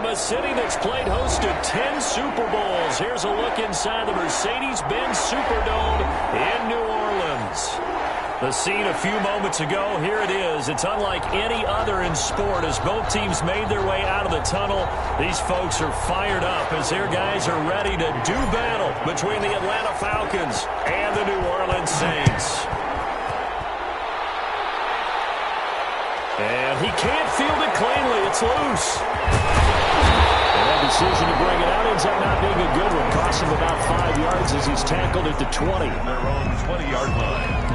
a city that's played host to 10 Super Bowls. Here's a look inside the Mercedes-Benz Superdome in New Orleans. The scene a few moments ago, here it is. It's unlike any other in sport as both teams made their way out of the tunnel. These folks are fired up as their guys are ready to do battle between the Atlanta Falcons and the New Orleans Saints. And he can't field it cleanly. It's loose. And that decision to bring it out ends up not being a good one. Costs him about 5 yards as he's tackled at the 20. Their own 20-yard line.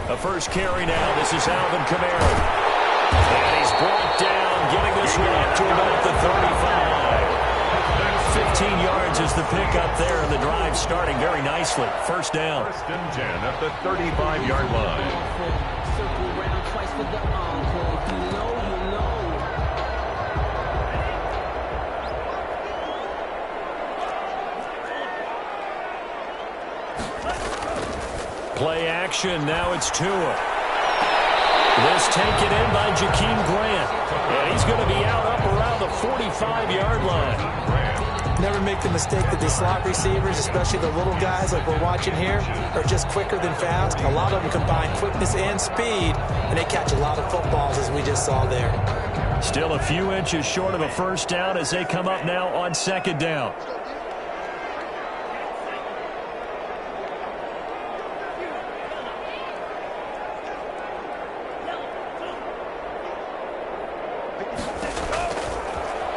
A first carry now. This is Alvin Kamara. And he's brought down, getting this one up to about the 35. 15 yards is the pickup there, and the drive starting very nicely. First down. First and 10 at the 35-yard line. Circle around twice with the encore. If you know, you know. Play action. Now it's Tua. This taken in by Jakeem Grant. And he's going to be out up around the 45-yard line. Never make the mistake that these slot receivers, especially the little guys like we're watching here, are just quicker than fast. A lot of them combine quickness and speed, and they catch a lot of footballs, as we just saw there. Still a few inches short of a first down as they come up now on second down.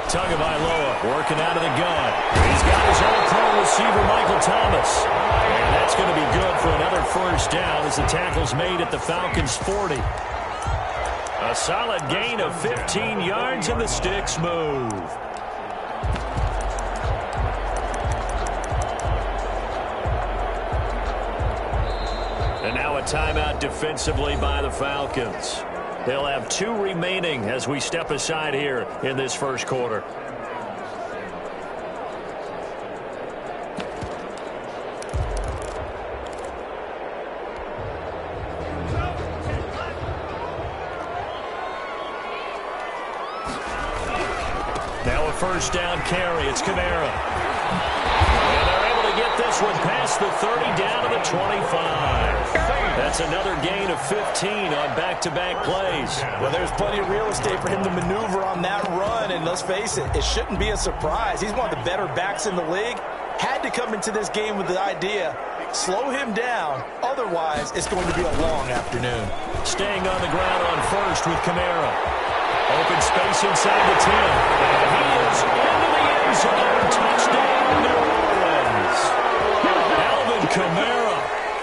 Tagovailoa working out of the gun. He's got his own pro receiver, Michael Thomas. And that's going to be good for another first down as the tackle's made at the Falcons' 40. A solid gain of 15 yards and the sticks move. And now a timeout defensively by the Falcons. They'll have 2 remaining as we step aside here in this first quarter. Now a first down carry. It's Kamara. And they're able to get this one past the 30 down to the 25. That's another gain of 15 on back-to-back plays. Well, there's plenty of real estate for him to maneuver on that run, and let's face it, it shouldn't be a surprise. He's one of the better backs in the league. Had to come into this game with the idea, slow him down, otherwise it's going to be a long afternoon. Staying on the ground on first with Kamara. Open space inside the 10. And he is into the end zone. Touchdown, New Orleans. Alvin Kamara.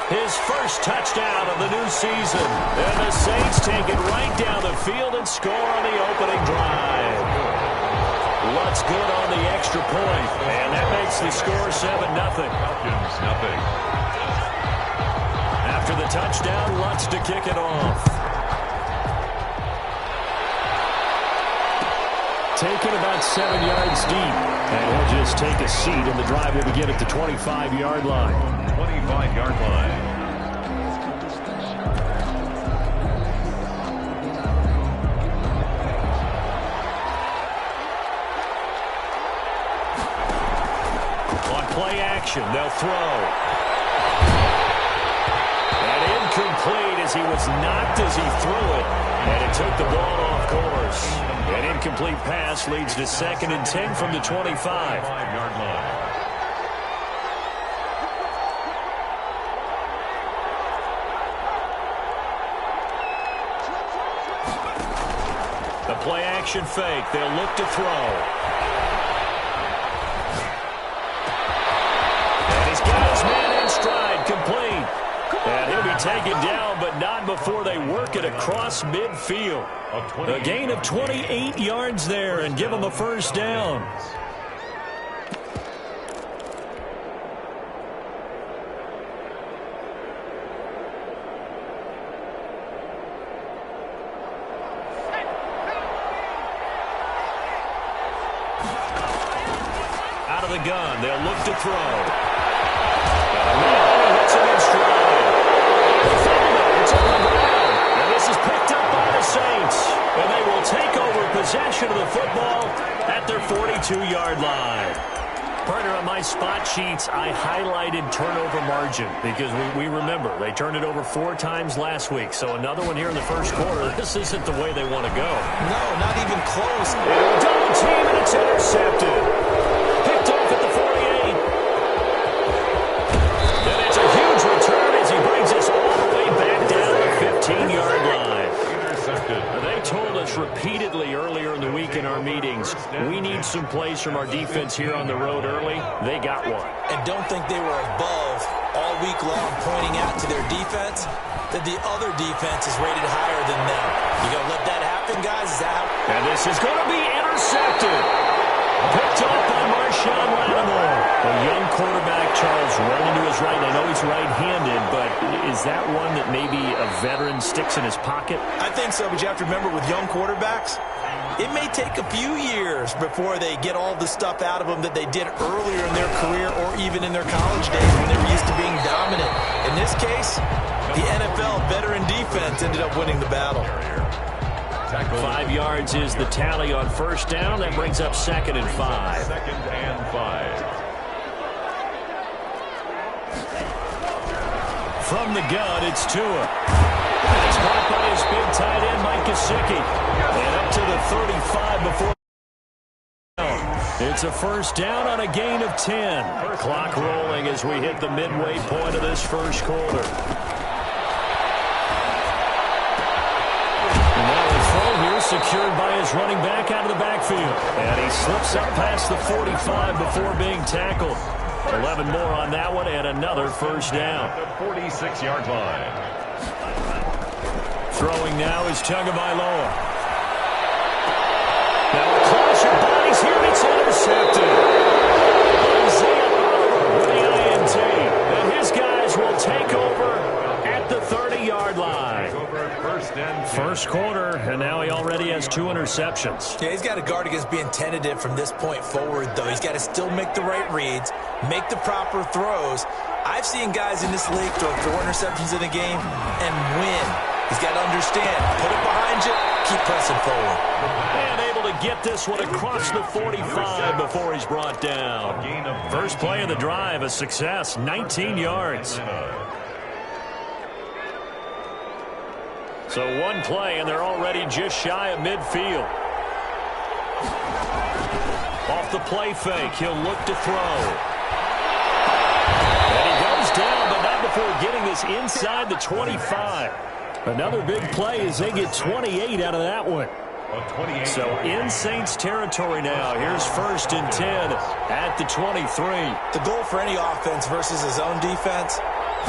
His first touchdown of the new season. And the Saints take it right down the field and score on the opening drive. Lutz good on the extra point. And that makes the score 7-0. Falcons, nothing. After the touchdown, Lutz to kick it off. Taken about 7 yards deep. And he'll just take a seat, and the drive will begin at the 25-yard line. 25-yard line. On play action, they'll throw. And incomplete as he was knocked as he threw it. And it took the ball off course. An incomplete pass leads to 2nd and 10 from the 25. 5-yard line. The play action fake. They'll look to throw. And he's got his man in stride, complete. And he'll be taken down, but not before they work it across midfield. A gain of 28 yards there and give him a first down. gun. They'll look to throw. And he hits him in stride. It's on the ground. And this is picked up by the Saints. And they will take over possession of the football at their 42-yard line. Partner, on my spot sheets, I highlighted turnover margin because we remember they turned it over 4 times last week. So another one here in the first quarter. This isn't the way they want to go. No, not even close. Double team, and it's intercepted. Picked off at the 48. And it's a huge return as he brings us all the way back down to the 15-yard line. Intercepted. They told us repeatedly earlier in the week in our meetings, we need some plays from our defense here on the road early. They got one. And don't think they were above all week long pointing out to their defense that the other defense is rated higher than them. You going to let that happen, guys? Is that how? And this is going to be intercepted. Picked off by Marshawn Lattimore. A young quarterback, Charles, rolling to his right. I know he's right-handed, but is that one that maybe a veteran sticks in his pocket? I think so, but you have to remember with young quarterbacks, it may take a few years before they get all the stuff out of them that they did earlier in their career or even in their college days when they were used to being dominant. In this case, the NFL veteran defense ended up winning the battle. 5 yards is the tally on first down. That brings up 2nd and 5. 2nd and 5. From the gun, it's Tua. It's caught by his big tight end, Mike Gesicki. And up to the 35 before. It's a first down on a gain of 10. Clock rolling as we hit the midway point of this first quarter. Secured by his running back out of the backfield. And he slips up past the 45 before being tackled. 11 more on that one and another first down. The 46-yard line. Throwing now is Tagovailoa. Now across your bodies here, it's intercepted. Isaiah Oliver with the INT. And his guys will take over at the 30-yard line. First quarter, and now he already has 2 interceptions. Yeah, he's got to guard against being tentative from this point forward, though. He's got to still make the right reads, make the proper throws. I've seen guys in this league throw 4 interceptions in a game and win. He's got to understand, put it behind you, keep pressing forward. And able to get this one across the 45 before he's brought down. First play of the drive, a success, 19 yards. So one play, and they're already just shy of midfield. Off the play fake, he'll look to throw. And he goes down, but not before getting this inside the 25. Another big play as they get 28 out of that one. So in Saints territory now. Here's 1st and 10 at the 23. The goal for any offense versus his own defense,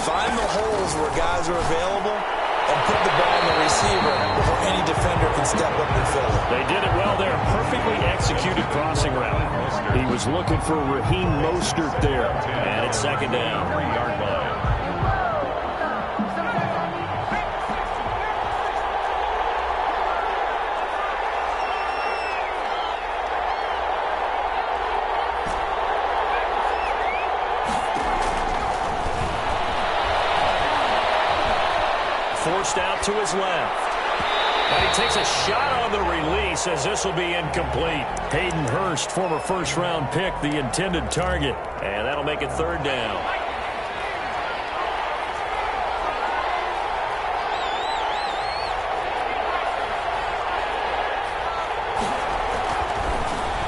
find the holes where guys are available and put the ball on the receiver before any defender can step up and fill it. They did it well there. Perfectly executed crossing route. He was looking for Raheem Mostert there. And it's 2nd down. 3-yard line. Forced out to his left. And he takes a shot on the release as this will be incomplete. Hayden Hurst, former first-round pick, the intended target. And that'll make it 3rd down.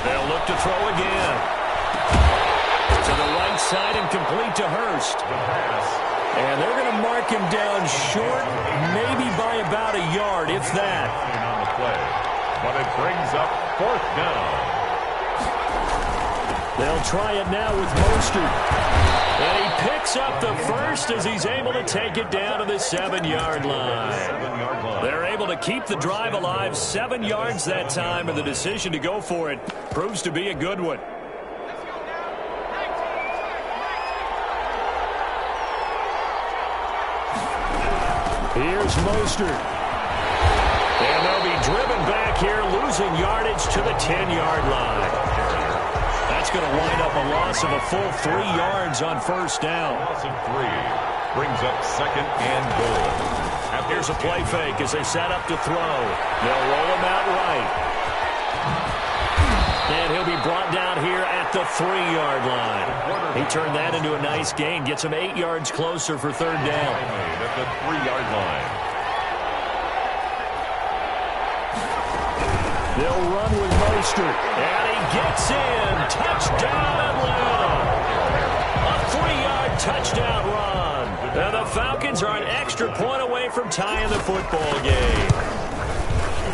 They'll look to throw again. To the right side and complete to Hurst. And they're going to mark him down short, maybe by about a yard, if that. On the play, but it brings up 4th down. They'll try it now with Mostert. And he picks up the first as he's able to take it down to the 7-yard line. 7-yard line. They're able to keep the drive alive, 7 yards that time, and the decision to go for it proves to be a good one. Here's Mostert. And they'll be driven back here, losing yardage to the 10-yard line. That's that's going to wind up a loss of a full 3 yards on first down. Loss of 3 brings up second and goal. Here's a play fake as they set up to throw. They'll roll him out right. And he'll be brought down here at the 3-yard line. He turned that into a nice gain. Gets him 8 yards closer for third down. At the 3-yard line. They'll run with Mostert. And he gets in. Touchdown, Atlanta. A 3-yard touchdown run. And the Falcons are an extra point away from tying the football game.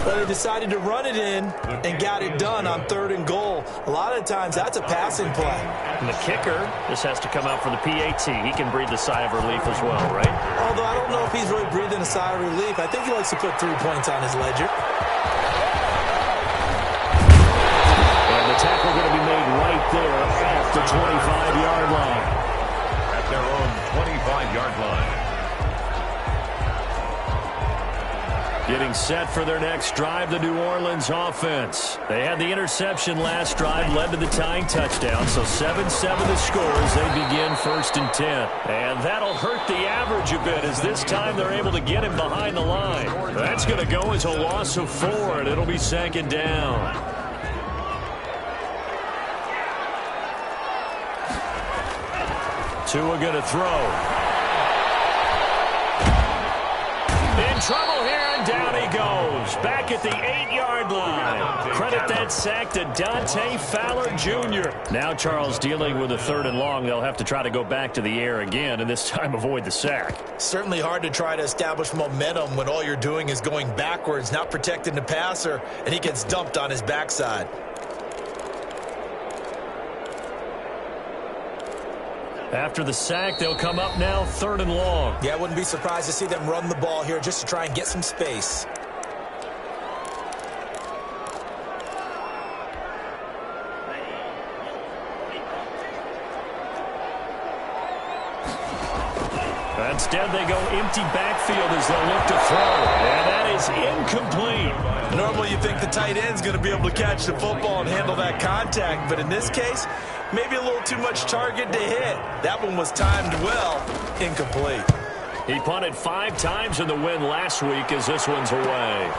Well, they decided to run it in and got it done on 3rd and goal. A lot of times, that's a passing play. And the kicker, this has to come out from the PAT. He can breathe the sigh of relief as well, right? Although I don't know if he's really breathing a sigh of relief. I think he likes to put 3 points on his ledger. And the tackle going to be made right there at the 25-yard line. At their own 25-yard line. Getting set for their next drive, the New Orleans offense. They had the interception last drive, led to the tying touchdown. So 7-7 the score as they begin 1st and 10. And that'll hurt the average a bit as this time they're able to get him behind the line. That's going to go as a loss of 4, and it'll be 2nd down. Tua going to throw. In trouble here, and down he goes. Back at the 8-yard line. Credit that sack to Dante Fowler Jr. Now Charles dealing with a 3rd and long. They'll have to try to go back to the air again, and this time avoid the sack. Certainly hard to try to establish momentum when all you're doing is going backwards, not protecting the passer, and he gets dumped on his backside. After the sack, they'll come up now 3rd and long. Yeah, I wouldn't be surprised to see them run the ball here just to try and get some space. Instead, they go empty backfield as they'll look to throw. And that is incomplete. Normally, you think the tight end's going to be able to catch the football and handle that contact. But in this case, maybe a little too much target to hit. That one was timed well. Incomplete. He punted 5 times in the win last week as this one's away.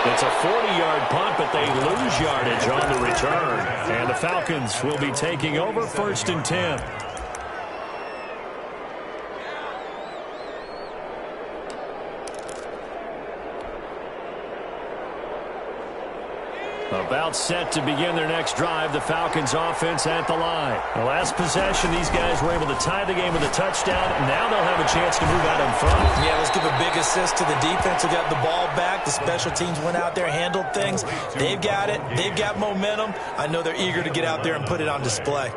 It's a 40-yard punt, but they lose yardage on the return. And the Falcons will be taking over 1st and 10. About set to begin their next drive, the Falcons offense at the line. The last possession, these guys were able to tie the game with a touchdown. Now they'll have a chance to move out in front. Yeah, let's give a big assist to the defense who got the ball back. The special teams went out there, handled things. They've got it. They've got momentum. I know they're eager to get out there and put it on display.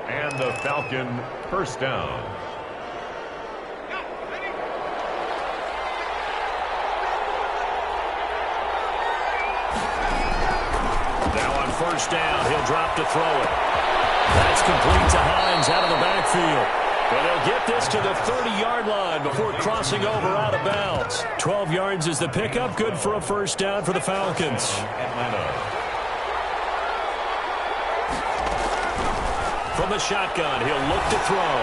And the Falcon 1st down. First down, he'll drop to throw it. That's complete to Hines out of the backfield. And they'll get this to the 30-yard line before crossing over out of bounds. 12 yards is the pickup, good for a 1st down for the Falcons. Atlanta. From the shotgun, he'll look to throw.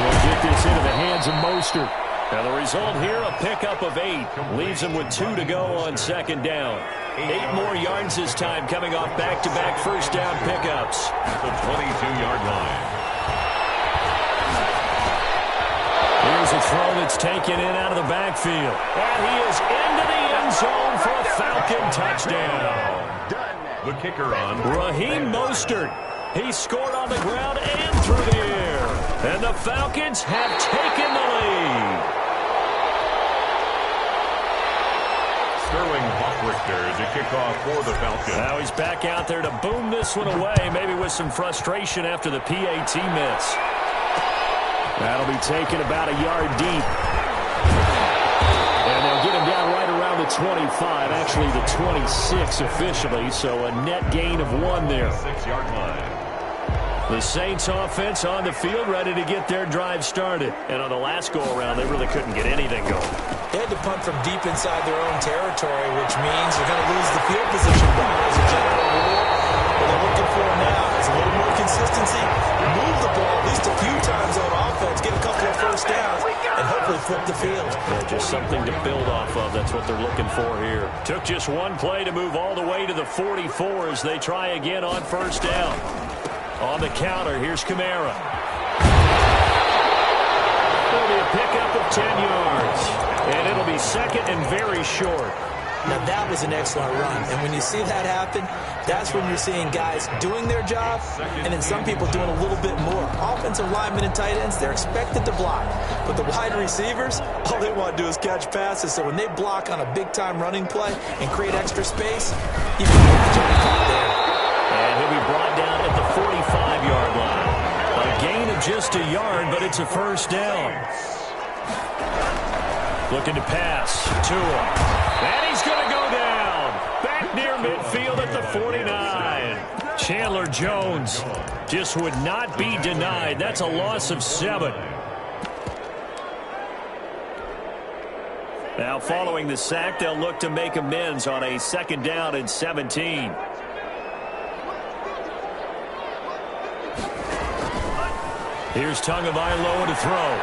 He'll get this into the hands of Mostert. Now the result here, a pickup of 8. Leaves him with 2 to go on 2nd down. 8 more yards this time coming off back-to-back 1st down pickups. At the 22-yard line. Here's a throw that's taken in out of the backfield. And he is into the end zone for a Falcon touchdown. The kicker on. Raheem Mostert. He scored on the ground and through the air. And the Falcons have taken the lead. Sterling Hoffrichter to kick off for the Falcons. Now he's back out there to boom this one away, maybe with some frustration after the PAT miss. That'll be taken about a yard deep. And they'll get him down right around the 25, actually the 26 officially, so a net gain of 1 there. 6-yard line. The Saints offense on the field ready to get their drive started. And on the last go-around, they really couldn't get anything going. They had to punt from deep inside their own territory, which means you're going to lose the field position battle as a general rule. What they're looking for now is a little more consistency, move the ball at least a few times on offense, get a couple of first downs, and hopefully flip the field. Yeah, just something to build off of. That's what they're looking for here. Took just one play to move all the way to the 44 as they try again on first down. On the counter, here's Kamara. It'll be a pickup of 10 yards. And it'll be second and very short. Now, that was an excellent run. And when you see that happen, that's when you're seeing guys doing their job and then some people doing a little bit more. Offensive linemen and tight ends, they're expected to block. But the wide receivers, all they want to do is catch passes. So when they block on a big-time running play and create extra space, you can get the jump caught there. And he'll be brought down at the 45-yard line. A gain of just a yard, but it's a first down. Looking to pass. Tua. And he's going to go down. Back near midfield at the 49. Chandler Jones just would not be denied. That's a loss of 7. Now following the sack, they'll look to make amends on a second down and 17. Here's Tagovailoa to throw.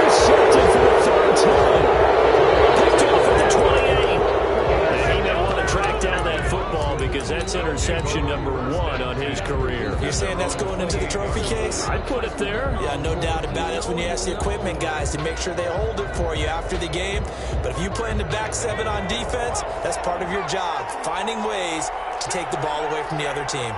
Intercepted for the third time. Picked off at the 28. And he may want to track down that football because that's interception number 1 on his career. You're saying that's going into the trophy case? I'd put it there. Yeah, no doubt about it. That's when you ask the equipment guys to make sure they hold it for you after the game. But if you play in the back 7 on defense, that's part of your job, finding ways to take the ball away from the other team.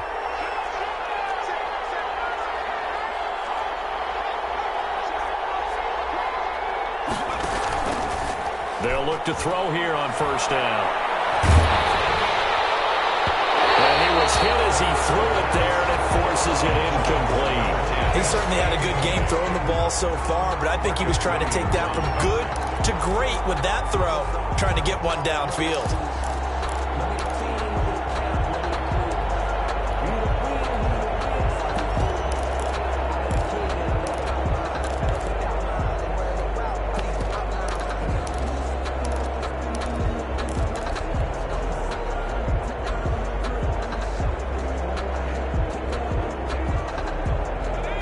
They'll look to throw here on first down. And he was hit as he threw it there, and it forces it incomplete. He certainly had a good game throwing the ball so far, but I think he was trying to take that from good to great with that throw, trying to get one downfield.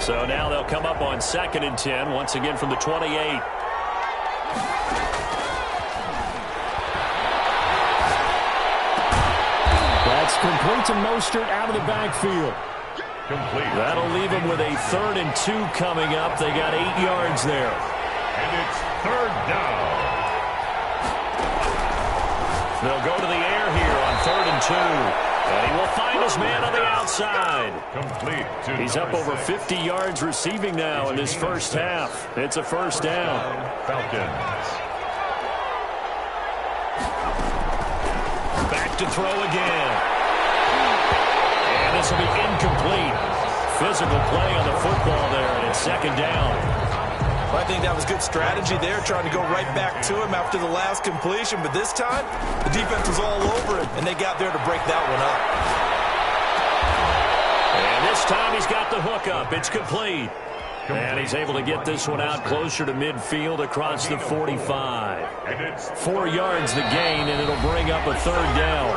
So now they'll come up on 2nd and 10, once again from the 28. That's complete to Mostert out of the backfield. Complete. That'll leave him with a 3rd and 2 coming up. They got 8 yards there. And it's 3rd down. They'll go to the air here on 3rd and 2. And he will find his man on the outside. Complete. He's up over 50 yards receiving now in this first half. It's a first down. Falcons. Back to throw again. And this will be incomplete. Physical play on the football there, and it's 2nd down. Well, I think that was good strategy there, trying to go right back to him after the last completion. But this time, the defense was all over him, and they got there to break that one up. And this time he's got the hook up. It's complete. And he's able to get this one out closer to midfield across the 45. 4 yards the gain, and it'll bring up a 3rd down.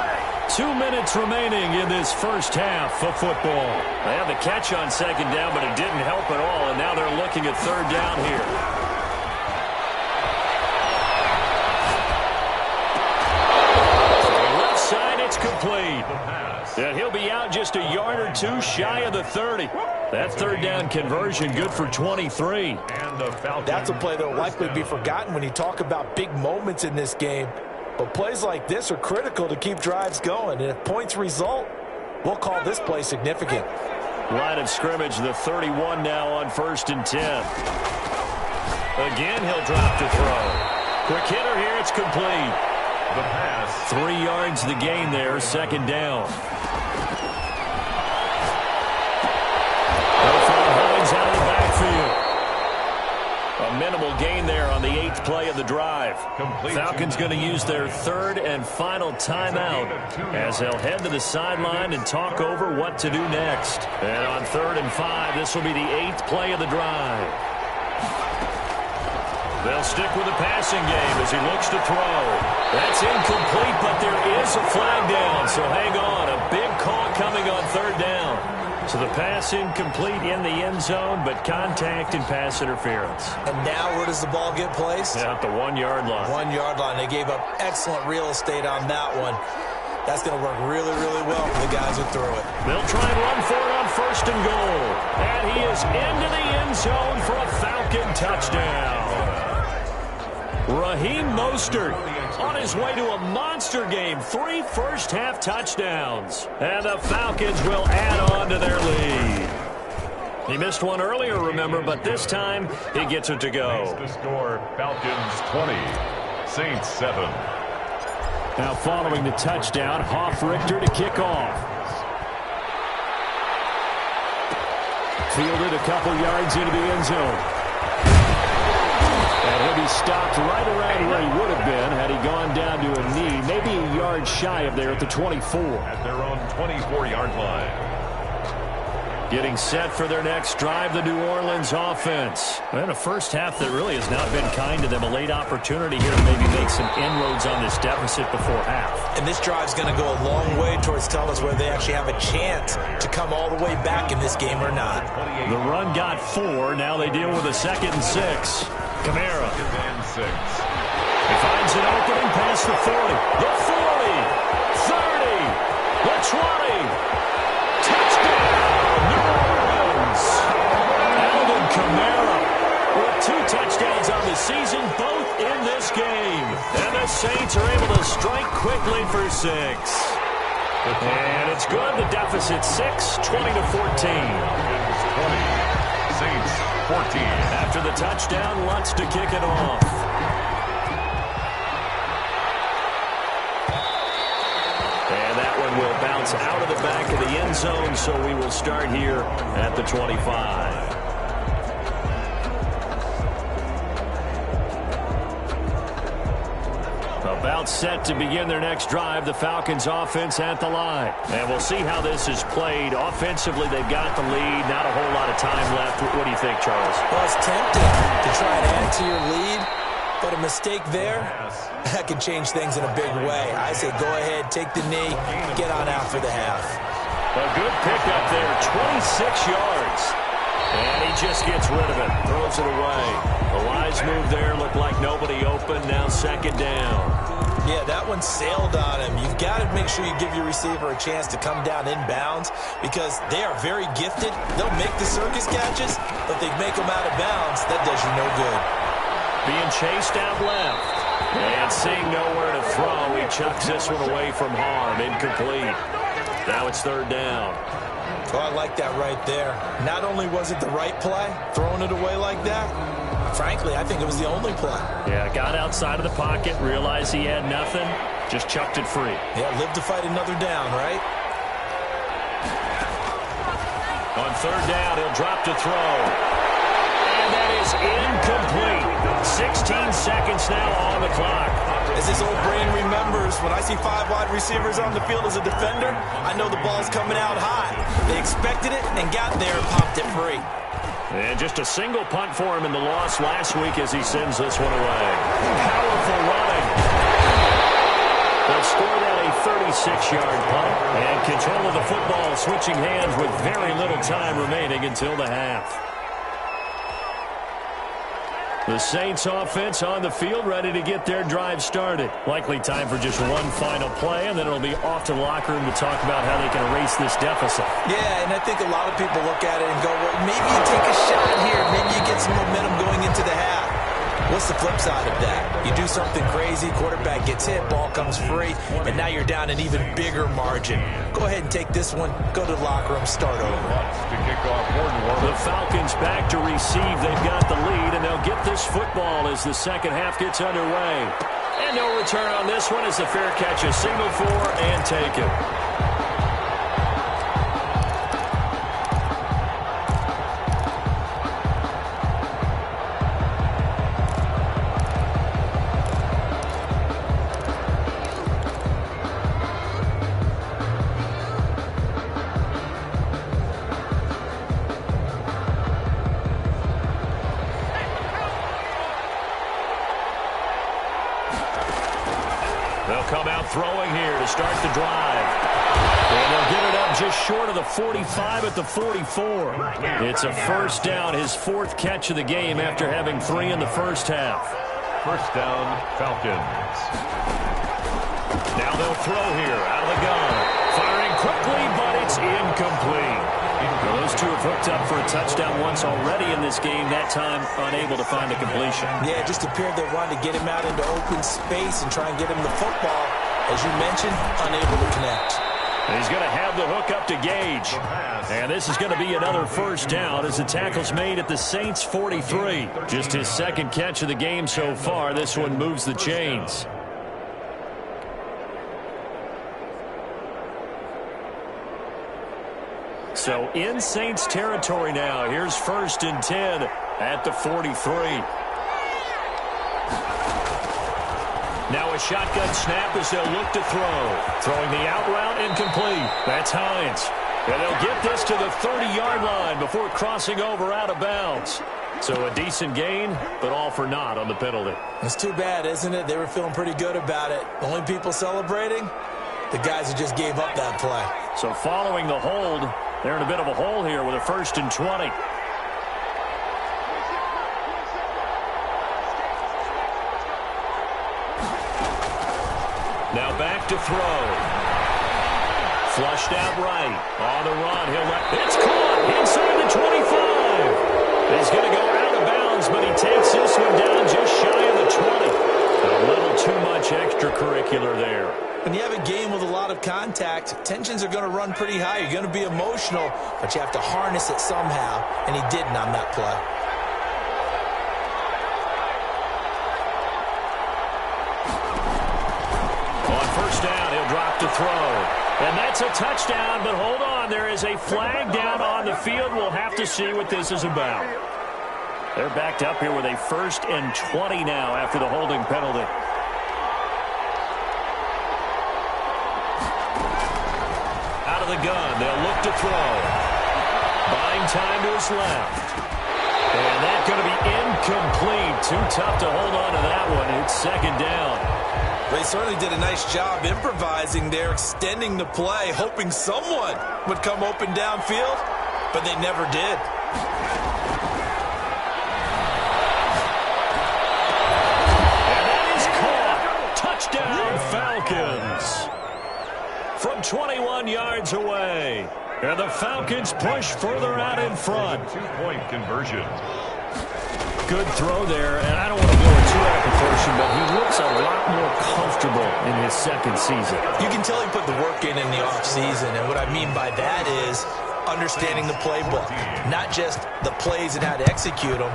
2 minutes remaining in this first half of football. They have the catch on 2nd down, but it didn't help at all, and now they're looking at 3rd down here. So left side, it's complete. And he'll be out just a yard or 2 shy of the 30. That 3rd down conversion good for 23. That's a play that will likely be forgotten when you talk about big moments in this game. But plays like this are critical to keep drives going. And if points result, we'll call this play significant. Line of scrimmage, the 31 now on 1st and 10. Again, he'll drop to throw. Quick hitter here, it's complete. The pass. 3 yards the gain there, 2nd down. They'll find Hollins out of the backfield. A minimal gain there on the 8th play of the drive. Falcons going to use their 3rd and final timeout as they'll head to the sideline and talk over what to do next. And on 3rd and 5, this will be the 8th play of the drive. They'll stick with the passing game as he looks to throw. That's incomplete, but there is a flag down, so hang on. A big call coming on third down. So the pass incomplete in the end zone, but contact and pass interference. And now where does the ball get placed? Yeah, at the 1-yard line. 1-yard line. They gave up excellent real estate on that one. That's going to work really, really well for the guys who threw it. They'll try and run for it on first and goal. And he is into the end zone for a Falcon touchdown. Raheem Mostert on his way to a monster game. 3 first-half touchdowns. And the Falcons will add on to their lead. He missed one earlier, remember, but this time he gets it to go. The score, Falcons 20, Saints 7. Now following the touchdown, Richter to kick off. Fielded a couple yards into the end zone. And he'll be stopped right around where he would have been had he gone down to a knee, maybe a yard shy of there at the 24. At their own 24-yard line. Getting set for their next drive, the New Orleans offense. And a first half that really has not been kind to them. A late opportunity here to maybe make some inroads on this deficit before half. And this drive's going to go a long way towards telling us whether they actually have a chance to come all the way back in this game or not. The run got 4. Now they deal with a 2nd and 6. Camara. He finds an opening past the 40. The 40. 30. The 20. Camara with 2 touchdowns on the season, both in this game. And the Saints are able to strike quickly for 6. And it's good. The deficit 6, 20-14. 20, Saints 14. After the touchdown, Lutz to kick it off. And that one will bounce out of the back of the end zone, so we will start here at the 25. About set to begin their next drive, the Falcons offense at the line. And we'll see how this is played. Offensively, they've got the lead. Not a whole lot of time left. What do you think, Charles? Well, it's tempting to try and add to your lead, but a mistake there, that can change things in a big way. I say go ahead, take the knee, get on out for the half. A good pickup there, 26 yards. And he just gets rid of it, throws it away. The wise move there, looked like nobody open, now 2nd down. Yeah, that one sailed on him. You've got to make sure you give your receiver a chance to come down inbounds because they are very gifted. They'll make the circus catches, but they make them out of bounds. That does you no good. Being chased out left. And seeing nowhere to throw, he chucks this one away from harm. Incomplete. Now it's 3rd down. Oh, I like that right there. Not only was it the right play, throwing it away like that, frankly, I think it was the only play. Yeah, got outside of the pocket, realized he had nothing, just chucked it free. Yeah, live to fight another down, right? On 3rd down, he'll drop to throw. And that is incomplete. 16 seconds now on the clock. As this old brain remembers, when I see 5 wide receivers on the field as a defender, I know the ball's coming out high. They expected it and got there and popped it free. And just a single punt for him in the loss last week as he sends this one away. Powerful running. They'll score that a 36-yard punt. And control of the football switching hands with very little time remaining until the half. The Saints offense on the field ready to get their drive started. Likely time for just one final play, and then it'll be off to the locker room to talk about how they can erase this deficit. Yeah, and I think a lot of people look at it and go, well, maybe you take a shot here. Maybe you get some momentum going into the half. What's the flip side of that? You do something crazy, quarterback gets hit, ball comes free, and now you're down an even bigger margin. Go ahead and take this one, go to the locker room, start over. The Falcons back to receive. They've got the lead, and they'll get this football as the 2nd half gets underway. And no return on this one as the fair catch is signaled for and taken. throwing here to start the drive. And they'll get it up just short of the 45 at the 44. It's a first down, his fourth catch of the game after having 3 in the first half. First down, Falcons. Now they'll throw here out of the gun. Firing quickly, but it's incomplete. Well, those two have hooked up for a touchdown once already in this game, that time unable to find a completion. Yeah, it just appeared they wanted to get him out into open space and try and get him the football. As you mentioned, unable to connect. And he's going to have the hook up to Gage. And this is going to be another first down as the tackle's made at the Saints' 43. Just his second catch of the game so far. This one moves the chains. So in Saints territory now. Here's 1st and 10 at the 43. Now a shotgun snap as they'll look to throw. Throwing the out route incomplete. That's Hines. And they'll get this to the 30-yard line before crossing over out of bounds. So a decent gain, but all for naught on the penalty. It's too bad, isn't it? They were feeling pretty good about it. The only people celebrating, the guys who just gave up that play. So following the hold, they're in a bit of a hole here with a 1st and 20. Now back to throw. Flushed out right. On the run. It's caught inside the 25. He's going to go out of bounds, but he takes this one down just shy of the 20. A little too much extracurricular there. When you have a game with a lot of contact, tensions are going to run pretty high. You're going to be emotional, but you have to harness it somehow, and he didn't on that play. On first down, he'll drop to throw. And that's a touchdown, but hold on. There is a flag down on the field. We'll have to see what this is about. They're backed up here with a 1st and 20 now after the holding penalty. Out of the gun, they'll look to throw. Buying time to his left. And that's going to be incomplete. Too tough to hold on to that one. It's 2nd down. They certainly did a nice job improvising there, extending the play, hoping someone would come open downfield, but they never did. And that is caught. Touchdown, Falcons. From 21 yards away. And the Falcons push further out in front. 2-point conversion. Good throw there, and I don't want to blow it too out of proportion, but he looks a lot more comfortable in his 2nd season. You can tell he put the work in the offseason, and what I mean by that is understanding the playbook. Not just the plays and how to execute them,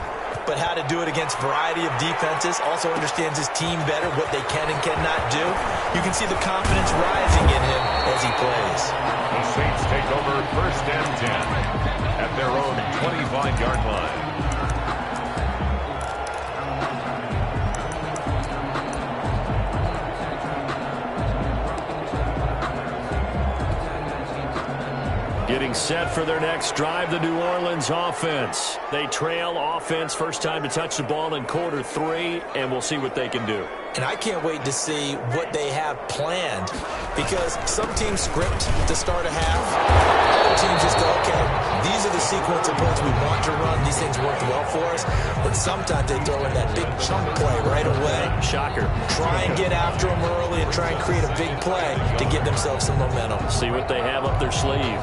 but how to do it against a variety of defenses. Also understands his team better, what they can and cannot do. You can see the confidence rising in him as he plays. The Saints take over 1st and 10 at their own 25-yard line. Getting set for their next drive, the New Orleans offense. They trail offense, first time to touch the ball in quarter 3, and we'll see what they can do. And I can't wait to see what they have planned, because some teams script to start a half. Other teams just go, okay, these are the sequence of plays we want to run. These things work well for us. But sometimes they throw in that big chunk play right away. Shocker. Try and get after them early and try and create a big play to give themselves some momentum. See what they have up their sleeve.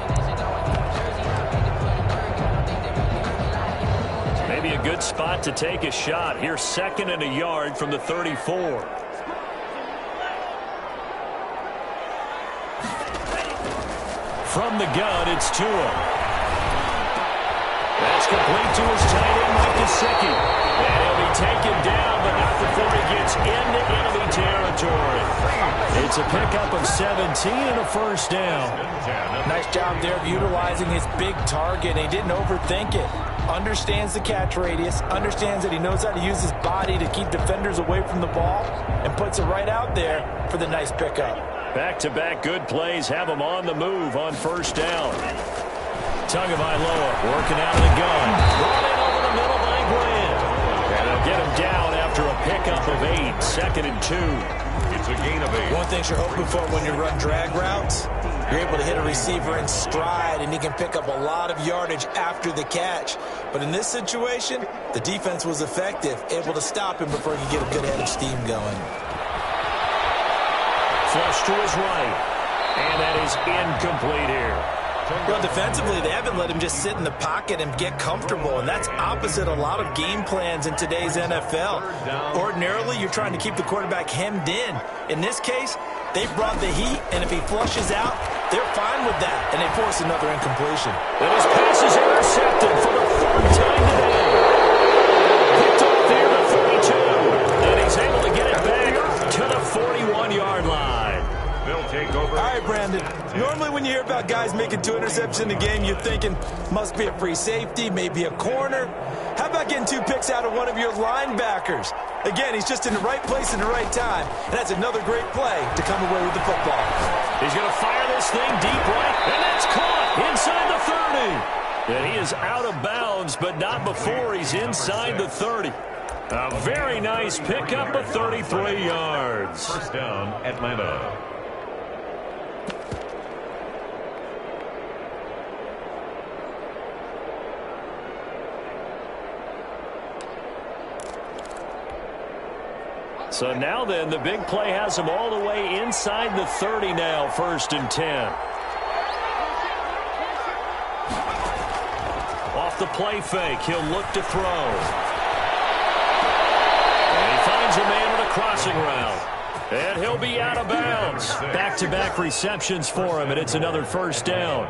Maybe a good spot to take a shot. Here's 2nd and a yard from the 34. From the gun, it's Tua. That's complete to his tight end, Mike Gesicki. And he'll be taken down, but not before he gets into enemy territory. It's a pickup of 17 and a first down. Nice job there of utilizing his big target. He didn't overthink it. Understands the catch radius, understands that he knows how to use his body to keep defenders away from the ball, and puts it right out there for the nice pickup. Back-to-back good plays have him on the move on first down. Tagovailoa working out of the gun. Brought in over the middle by Grant. And they'll get him down after a pickup of 8. 2nd and 2. It's a gain of 8. One thing you're hoping for when you run drag routes, you're able to hit a receiver in stride, and he can pick up a lot of yardage after the catch. But in this situation, the defense was effective, able to stop him before he could get a good head of steam going. Flush to his right. And that is incomplete here. Well, defensively, they haven't let him just sit in the pocket and get comfortable, and that's opposite a lot of game plans in today's NFL. Ordinarily, you're trying to keep the quarterback hemmed in. In this case, they brought the heat, and if he flushes out, they're fine with that, and they force another incompletion. And his pass is intercepted for the third time today. Picked off near the 32, and he's able to get it back to the 41-yard line. They'll take over. All right, Brandon. Normally when you hear about guys making 2 interceptions in a game, you're thinking must be a free safety, maybe a corner. How about getting 2 picks out of one of your linebackers? Again, he's just in the right place at the right time, and that's another great play to come away with the football. He's going to fire this thing deep right, and that's caught inside the 30. And he is out of bounds, but not before he's inside the 30. A very nice pickup of 33 yards. First down, Atlanta. So now then, the big play has him all the way inside the 30 now, 1st and 10. Off the play fake, he'll look to throw. And he finds a man with a crossing route. And he'll be out of bounds. Back-to-back receptions for him, and it's another 1st down.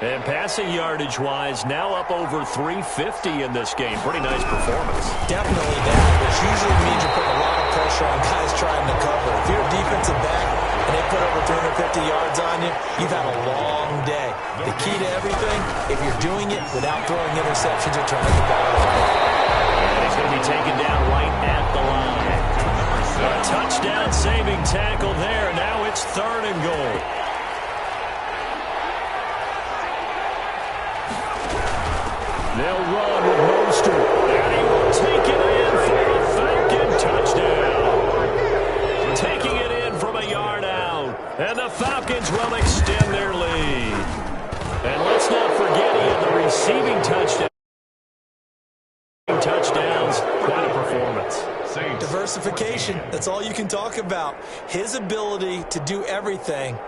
And passing yardage-wise, now up over 350 in this game. Pretty nice performance. Definitely that, which usually means you're putting a lot of pressure on guys trying to cover. If you're a defensive back and they put over 350 yards on you, you've had a long day. The key to everything, if you're doing it without throwing interceptions or turning the ball over. And he's going to be taken down right at the line. A touchdown-saving tackle there. Now it's 3rd and goal. They'll run with Mostert, and he will take it in for a Falcon touchdown. Taking it in from a yard out, and the Falcons will extend their lead. And let's not forget he had the receiving touchdowns. Quite a performance. Diversification, that's all you can talk about. His ability to do everything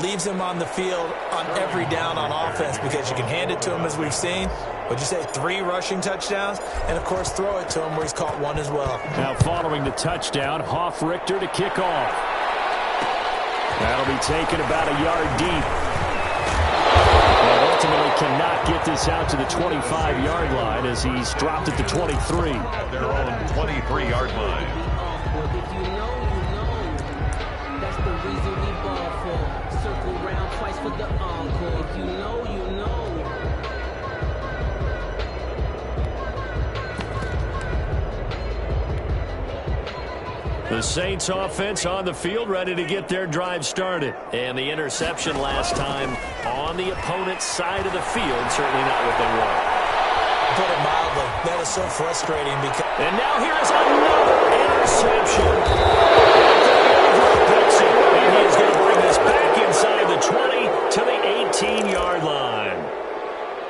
leaves him on the field on every down on offense because you can hand it to him as we've seen. Would you say 3 rushing touchdowns? And, of course, throw it to him where he's caught 1 as well. Now following the touchdown, Hoff-Richter to kick off. That'll be taken about a yard deep. And ultimately cannot get this out to the 25-yard line as he's dropped at the 23. At their own 23-yard line. If you know, you know. That's the reason we ball for. Circle round twice for the encore. If you know, you know. The Saints offense on the field, ready to get their drive started. And the interception last time on the opponent's side of the field, certainly not what they want. Put it mildly, that is so frustrating because... And now here is another interception. And he is going to bring this back inside the 20 to the 18-yard line.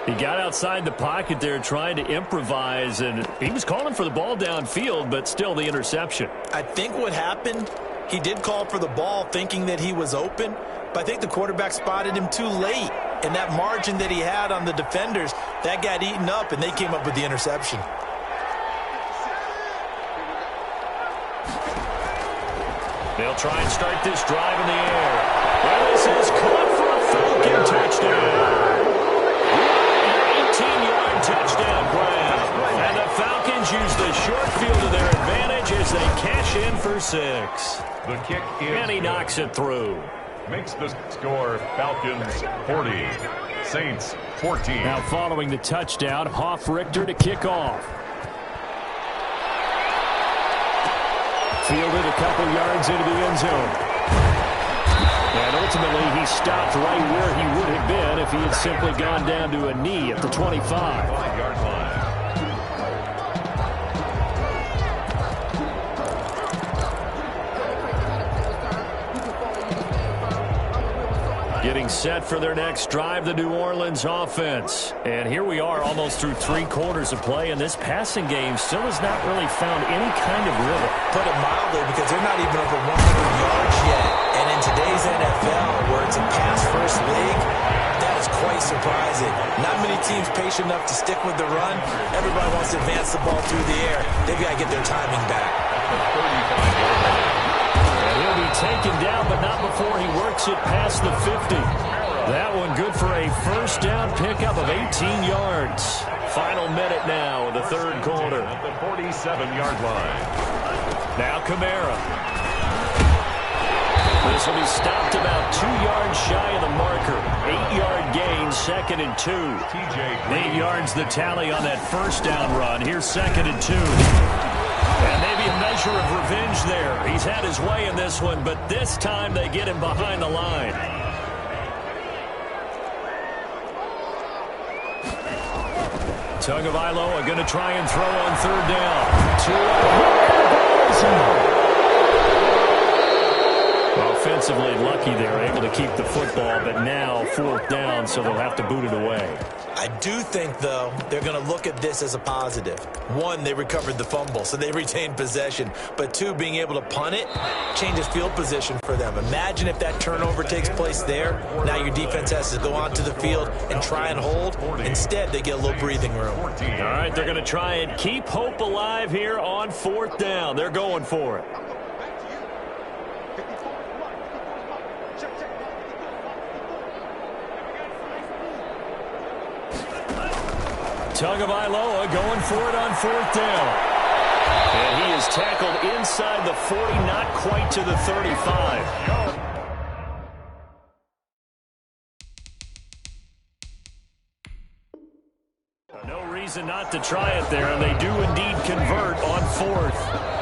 He got outside the pocket there trying to improvise, and he was calling for the ball downfield, but still the interception. I think what happened, he did call for the ball thinking that he was open, but I think the quarterback spotted him too late. And that margin that he had on the defenders, that got eaten up, and they came up with the interception. They'll try and start this drive in the air. And this is caught for a Falcon touchdown. 18-yard touchdown grab. And the Falcons use the short field to their advantage as they cash in for 6. The kick is and he knocks it through. Makes the score Falcons 40, Saints 14. Now following the touchdown, Hoff-Richter to kick off. Fielded a couple yards into the end zone. And ultimately, he stopped right where he would have been if he had simply gone down to a knee at the 25. 5-yard line. Getting set for their next drive, the New Orleans offense. And here we are almost through 3 quarters of play, and this passing game still has not really found any kind of rhythm. Put it mildly, because they're not even over 100 yards yet. And in today's NFL, where it's a pass-first league, that is quite surprising. Not many teams patient enough to stick with the run. Everybody wants to advance the ball through the air. They've got to get their timing back. And he'll be taken down, but not before he works it past the 50. That one good for a first down pickup of 18 yards. Final minute now in the third quarter. At the 47-yard line. Now Kamara. This will be stopped about 2 yards shy of the marker. 8-yard gain, 2nd and 2. 8 yards the tally on that first down run. Here's 2nd and 2. And maybe a measure of revenge there. He's had his way in this one, but this time they get him behind the line. Tagovailoa going to try and throw on third down. Offensively lucky they're able to keep the football, but now 4th down, so they'll have to boot it away. I do think, though, they're going to look at this as a positive. 1, they recovered the fumble, so they retained possession. But 2, being able to punt it changes field position for them. Imagine if that turnover takes place there. Now your defense has to go onto the field and try and hold. Instead, they get a little breathing room. All right, they're going to try and keep hope alive here on 4th down. They're going for it. Tagovailoa going for it on 4th down. And he is tackled inside the 40, not quite to the 35. No reason not to try it there, and they do indeed convert on 4th.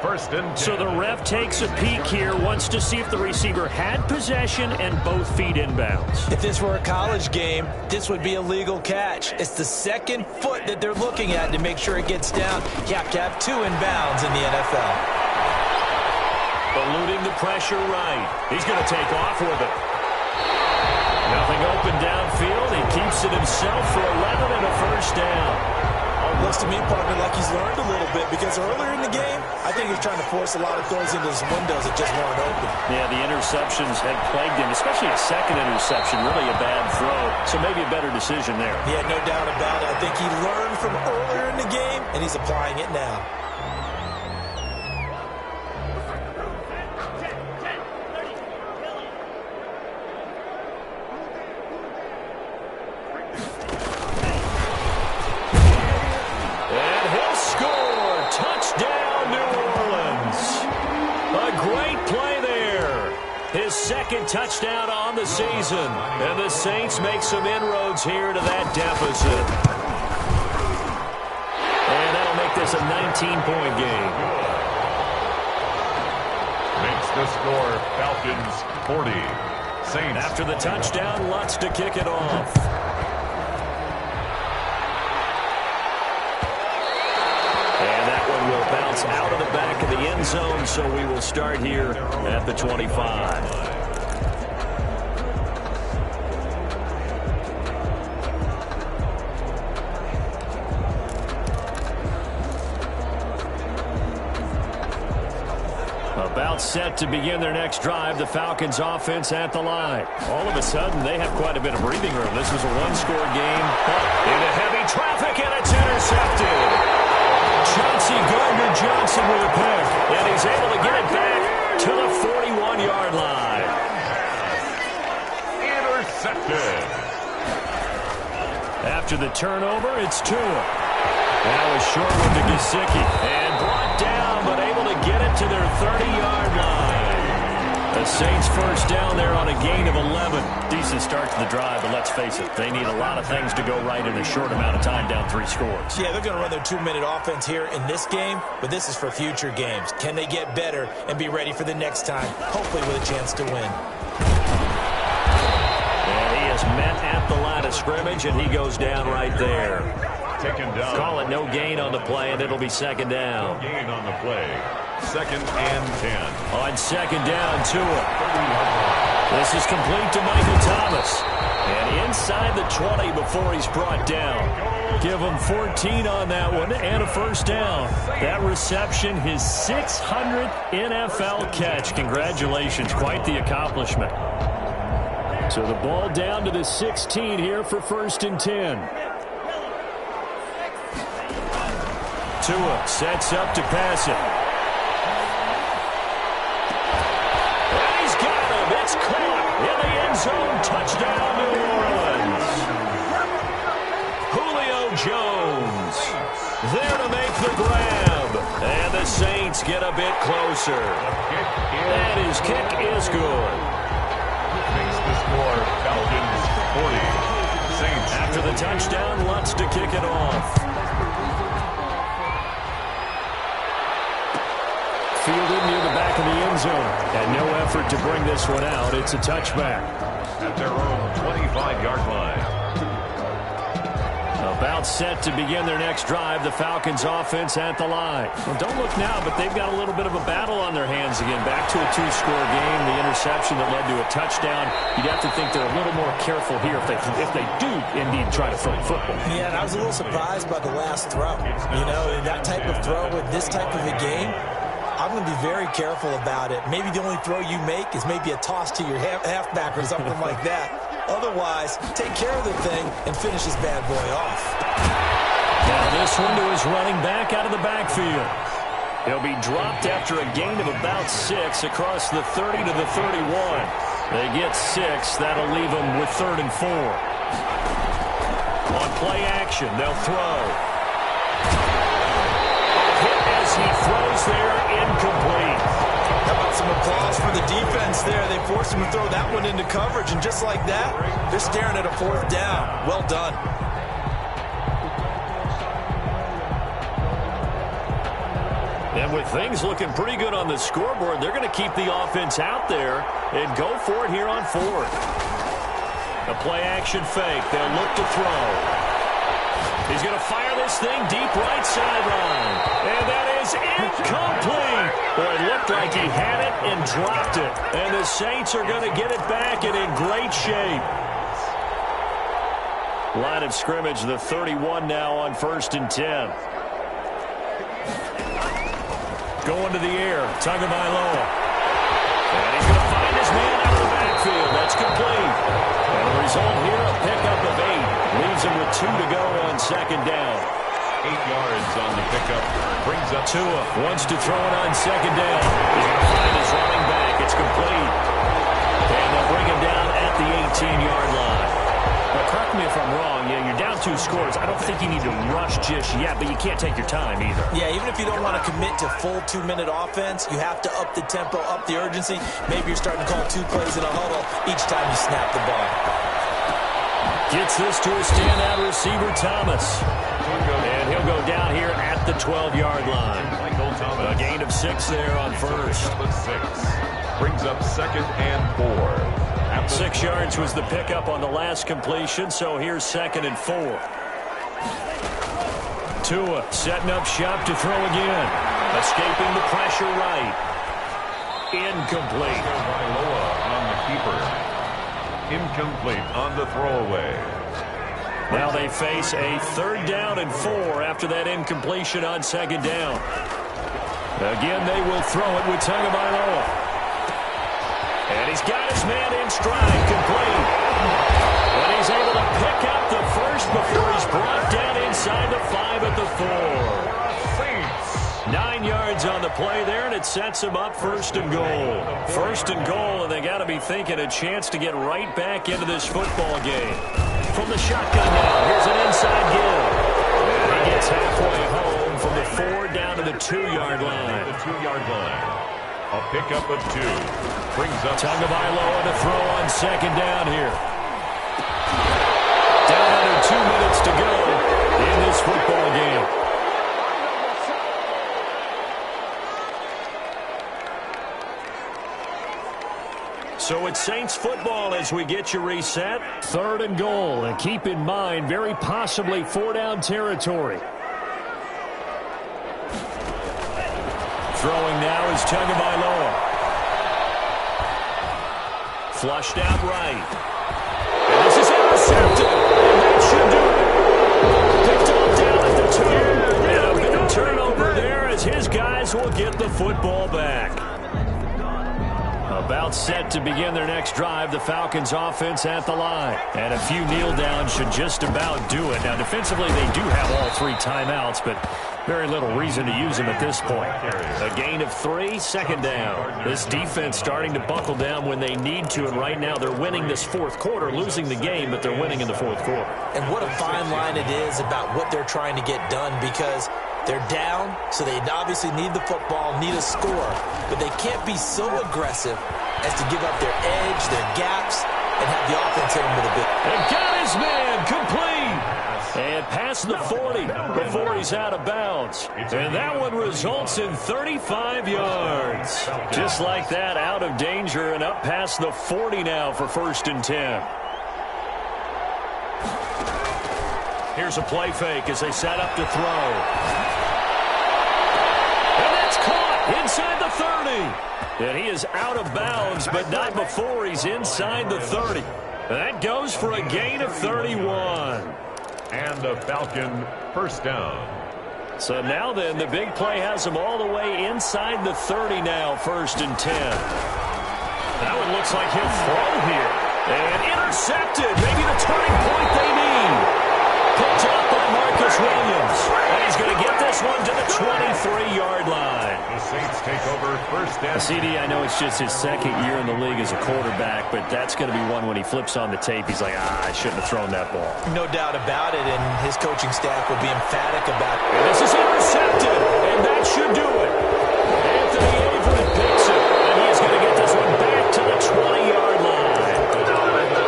First and 10. So the ref takes a peek here, wants to see if the receiver had possession and both feet inbounds. If this were a college game, this would be a legal catch. It's the 2nd foot that they're looking at to make sure it gets down. You have to have 2 inbounds in the NFL. Eluding the pressure right. He's going to take off with it. Nothing open downfield. He keeps it himself for 11 and a first down. Looks to me, partner, like he's learned a little bit, because earlier in the game, I think he was trying to force a lot of throws into his windows that just weren't open. Yeah, the interceptions had plagued him, especially a 2nd interception, really a bad throw. So maybe a better decision there. Yeah, no doubt about it. I think he learned from earlier in the game, and he's applying it now. His 2nd touchdown on the season. And the Saints make some inroads here to that deficit. And that'll make this a 19-point game. Makes the score Falcons 40. Saints. After the touchdown, Lutz to kick it off. And that one will bounce out of the back of the end zone, so we will start here at the 25. About set to begin their next drive, the Falcons offense at the line. All of a sudden, they have quite a bit of breathing room. This was a 1-score game, but into heavy traffic, and it's intercepted. Chauncey Gardner-Johnson with a pick, and he's able to get it back to the 41-yard line. Intercepted. After the turnover, it's Tua. Now a short one to Gesicki, and brought down, but able to get it to their 30-yard line. The Saints first down there on a gain of 11. Decent start to the drive, but let's face it, they need a lot of things to go right in a short amount of time, down 3 scores. Yeah, they're going to run their 2-minute offense here in this game, but this is for future games. Can they get better and be ready for the next time, hopefully with a chance to win? And he is met at the line of scrimmage, and he goes down right there. Taken down. Call it no gain on the play, and it'll be 2nd down. No gain on the play. 2nd and 10. On 2nd down, Tua. This is complete to Michael Thomas. And inside the 20 before he's brought down. Give him 14 on that one and a first down. That reception, his 600th NFL catch. Congratulations. Quite the accomplishment. So the ball down to the 16 here for 1st and 10. Tua sets up to pass it. And he's got him. It's caught in the end zone. Touchdown, New Orleans. Julio Jones there to make the grab. And the Saints get a bit closer. And his kick is good. Makes the score Falcons 40. Saints. After the touchdown, Lutz to kick it off. Fielded near the back of the end zone. And no effort to bring this one out. It's a touchback. At their own 25-yard line. About set to begin their next drive. The Falcons offense at the line. Well, don't look now, but they've got a little bit of a battle on their hands again. Back to a 2-score game. The interception that led to a touchdown. You'd have to think they're a little more careful here if they do indeed try to throw the football. Yeah, and I was a little surprised by the last throw. You know, that type of throw with this type of a game, I'm going to be very careful about it. Maybe the only throw you make is maybe a toss to your halfback or something like that. Otherwise, take care of the thing and finish this bad boy off. Now this one to his running back out of the backfield. He'll be dropped after a gain of about 6 across the 30 to the 31. They get 6. That'll leave them with 3rd and 4. On play action, they'll throw. Hit as he throws there, incomplete. How about some applause for the defense there? They forced him to throw that one into coverage, and just like that, they're staring at a 4th down. Well done. And with things looking pretty good on the scoreboard, they're going to keep the offense out there and go for it here on 4th. A play-action fake. They'll look to throw. He's going to fire this thing deep right sideline. And that is incomplete. Boy, it looked like he had it and dropped it. And the Saints are going to get it back and in great shape. Line of scrimmage, the 31 now on 1st and 10. Going to the air, Tagovailoa. And he's going to find his man out of the backfield. That's complete. And the result here, a pickup of 8. Leaves him with 2 to go on 2nd down. 8 yards on the pickup. Brings up Tua wants to throw it on 2nd down. He's going to find his running back. It's complete. And they'll bring him down at the 18-yard line. Now, correct me if I'm wrong. Yeah, you're down 2 scores. I don't think you need to rush just yet, but you can't take your time either. Yeah, even if you don't want to commit to full 2-minute offense, you have to up the tempo, up the urgency. Maybe you're starting to call 2 plays in a huddle each time you snap the ball. Gets this to a standout receiver, Thomas. And he'll go down here at the 12-yard line. Michael Thomas. A gain of 6 there on 1st. 6. Brings up 2nd and 4. 6 yards was the pickup on the last completion, so here's 2nd and 4. Tua setting up shop to throw again. Escaping the pressure right. Incomplete. On the keeper. Incomplete on the throwaway. Now they face a 3rd down and 4 after that incompletion on 2nd down. Again, they will throw it with Tagovailoa. And he's got his man in stride, complete. And he's able to pick up the first before he's brought down inside the 5 at the 4. 9 yards on the play there, and it sets him up 1st and goal. 1st and goal, and they got to be thinking a chance to get right back into this football game. From the shotgun now, here's an inside give. And he gets halfway home from the 4 down to the 2-yard line. The 2-yard line. A pickup of 2. Brings up Tagovailoa to throw on 2nd down here. Down under 2 minutes to go in this football game. So it's Saints football as we get you reset. 3rd and goal, and keep in mind, very possibly 4-down territory. Throwing now is Tagovailoa. Flushed out right. And this is intercepted. And that should do it. Picked off down at the 2. And a bit of turnover there as his guys will get the football back. About set to begin their next drive, the Falcons offense at the line. And a few kneel downs should just about do it. Now, defensively, they do have all 3 timeouts, but very little reason to use them at this point. A gain of 3, second down. This defense starting to buckle down when they need to, and right now they're winning this fourth quarter, losing the game, but they're winning in the fourth quarter. And what a fine line it is about what they're trying to get done, because they're down, so they obviously need the football, need a score, but they can't be so aggressive as to give up their edge, their gaps, and have the offense hit them with a bit. And got his man complete. And past the 40 before he's out of bounds. And that one results in 35 yards. Just like that, out of danger and up past the 40 now for 1st and 10. Here's a play fake as they set up to throw. And that's caught inside the 30. And he is out of bounds, but not before he's inside the 30. That goes for a gain of 31. And a Falcon first down. So now then, the big play has them all the way inside the 30 now, 1st and 10. Now it looks like he'll throw here. And intercepted, maybe the turning point they need. Picked up by Marcus Williams. And he's going to get this one to the 23-yard line. The Saints take over first down. CD, I know it's just his 2nd year in the league as a quarterback, but that's going to be one when he flips on the tape. He's like, I shouldn't have thrown that ball. No doubt about it, and his coaching staff will be emphatic about it. And this is intercepted, and that should do it. Anthony Avery picks it, and he's going to get this one back to the 20-yard line.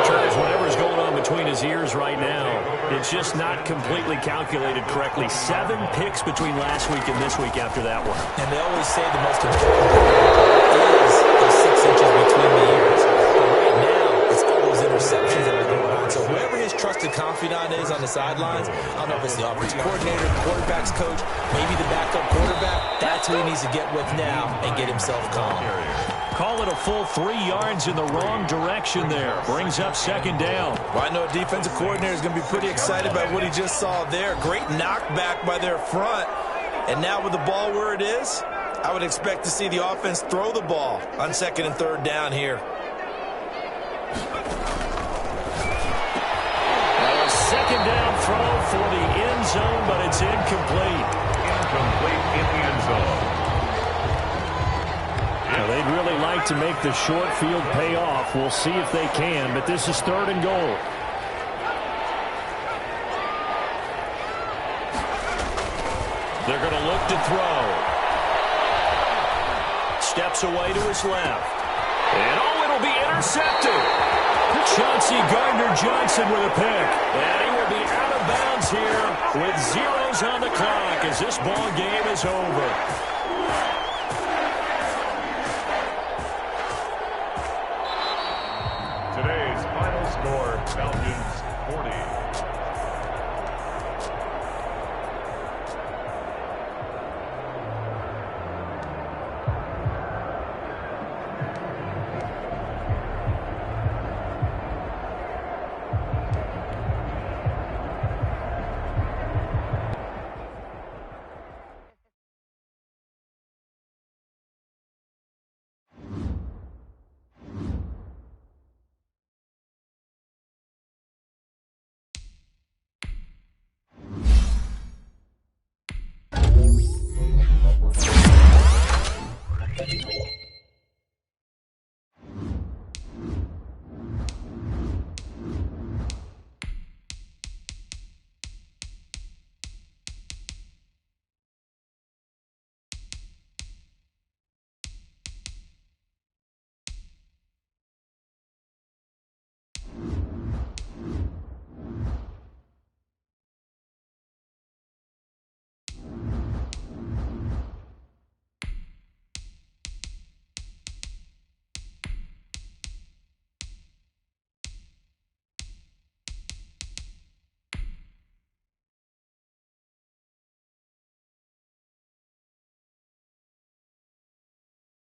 Charles, whatever's going on between his ears right now, it's just not completely calculated correctly. 7 picks between last week and this week after that one. And they always say the most important thing is those 6 inches between the ears. But right now, it's all those interceptions that are going on. So whoever his trusted confidant is on the sidelines, I don't know if it's the offensive coordinator, the quarterback's coach, maybe the backup quarterback, that's who he needs to get with now and get himself calm. Call it a full 3 yards in the wrong direction there. Brings up 2nd down. Well, I know a defensive coordinator is going to be pretty excited by what he just saw there. Great knockback by their front. And now with the ball where it is, I would expect to see the offense throw the ball on 2nd and 3rd down here. A 2nd down throw for the end zone, but it's incomplete. Incomplete in the end zone. Now, they'd really like to make the short field pay off. We'll see if they can, but this is 3rd and goal. They're going to look to throw. Steps away to his left. And oh, it'll be intercepted. Chauncey Gardner-Johnson with a pick. And he will be out of bounds here with zeros on the clock as this ball game is over.